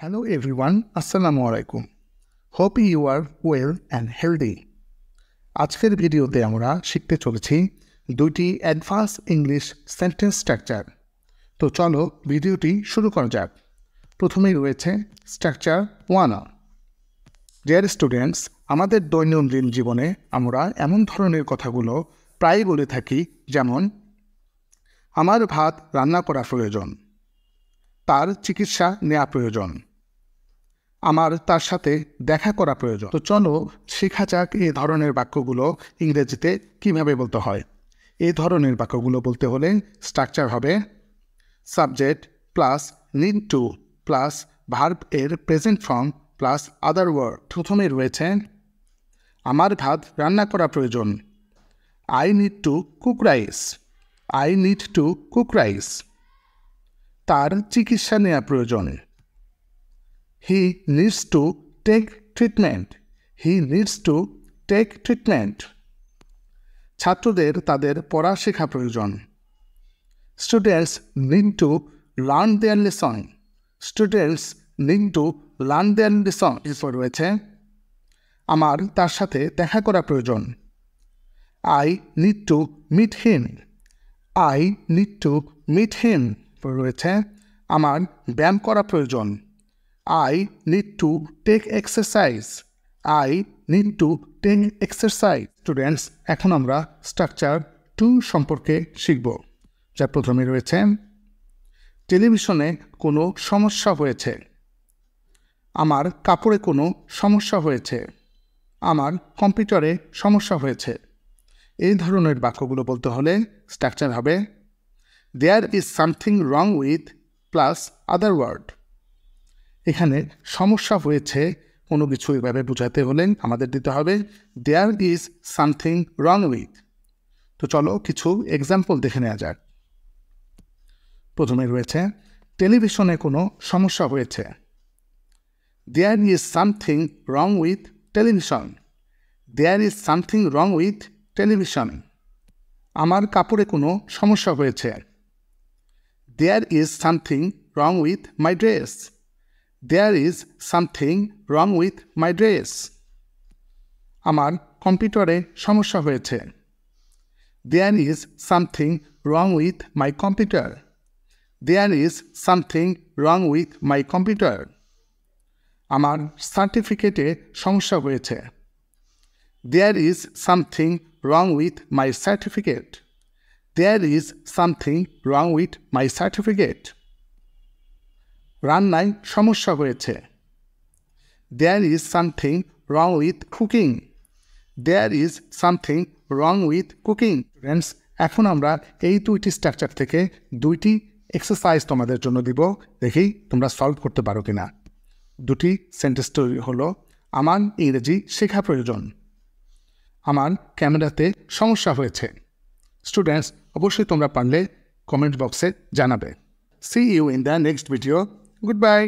Hello everyone, Assalamu alaikum. Hope you are well and healthy. আজকের ভিডিওতে আমরা শিখতে চলেছি দুইটি অ্যাডভান্স ইংলিশ সেন্টেন্স স্ট্রাকচার। তো চলো ভিডিওটি শুরু করা যাক। প্রথমেই রয়েছে স্ট্রাকচার 1। ডিয়ার স্টুডেন্টস, আমাদের দৈনন্দিন জীবনে আমরা এমন ধরনের কথাগুলো প্রায় বলে থাকি, যেমন আমার ভাত রান্না করা প্রয়োজন, তার চিকিৎসা নেওয়া প্রয়োজন, আমার তার সাথে দেখা করা প্রয়োজন। তো চলো শেখা যাক এই ধরনের বাক্যগুলো ইংরেজিতে কিভাবে বলতে হয়। এই ধরনের বাক্যগুলো বলতে হলে স্ট্রাকচার হবে subject plus need to plus verb এর present form plus other word. প্রথমে রয়েছে আমার ভাত রান্না করা প্রয়োজন, I need to cook rice, I need to cook rice. তার চিকিৎসা নেওয়া প্রয়োজন, he needs to take treatment, he needs to take treatment. ছাত্রদের তাদের পড়া শেখা প্রয়োজন, students need to learn their lesson, students need to learn their lesson. এরপর রয়েছে আমার তার সাথে দেখা করা প্রয়োজন, I need to meet him, I need to meet him. এরপর রয়েছে আমার ব্যায়াম করা প্রয়োজন, I need to take exercise, I need to take exercise. Students, এখন আমরা স্ট্রাকচার 2 সম্পর্কে শিখব। যার প্রথমে রয়েছে টেলিভিশনে কোনো সমস্যা হয়েছে, আমার কাপড়ে কোনো সমস্যা হয়েছে, আমার কম্পিউটারে সমস্যা হয়েছে। এই ধরনের বাক্যগুলো বলতে হলে স্ট্রাকচার হবে there is something wrong with plus other word. এখানে সমস্যা হয়েছে কোনো কিছু এভাবে বোঝাতে হলে আমাদের দিতে হবে there is something wrong with. তো চলো কিছু এক্সাম্পল দেখে নেওয়া যাক। প্রথমে রয়েছে টেলিভিশনে কোনো সমস্যা হয়েছে, there is something wrong with television, there is something wrong with television. আমার কাপড়ে কোনো সমস্যা হয়েছে, there is something wrong with my dress, there is something wrong with my dress. আমার কম্পিউটারে সমস্যা হয়েছে, there is something wrong with my computer, there is something wrong with my computer. আমার সার্টিফিকেটে সমস্যা হয়েছে, there is something wrong with my certificate, there is something wrong with my certificate. রান্নায় সমস্যা হয়েছে, there is something wrong with cooking, there is something wrong with cooking. Friends, এখন আমরা এই দুইটি স্ট্রাকচার থেকে দুইটি এক্সারসাইজ তোমাদের জন্য দিব, দেখি তোমরা সলভ করতে পারো কিনা। দুটি সেন্টেন্স তৈরি হলো আমার ইংরেজি শেখা প্রয়োজন, আমার ক্যামেরাতে সমস্যা হয়েছে। স্টুডেন্টস, অবশ্যই তোমরা পারলে কমেন্ট বক্সে জানাবে। See you in the next video. Goodbye.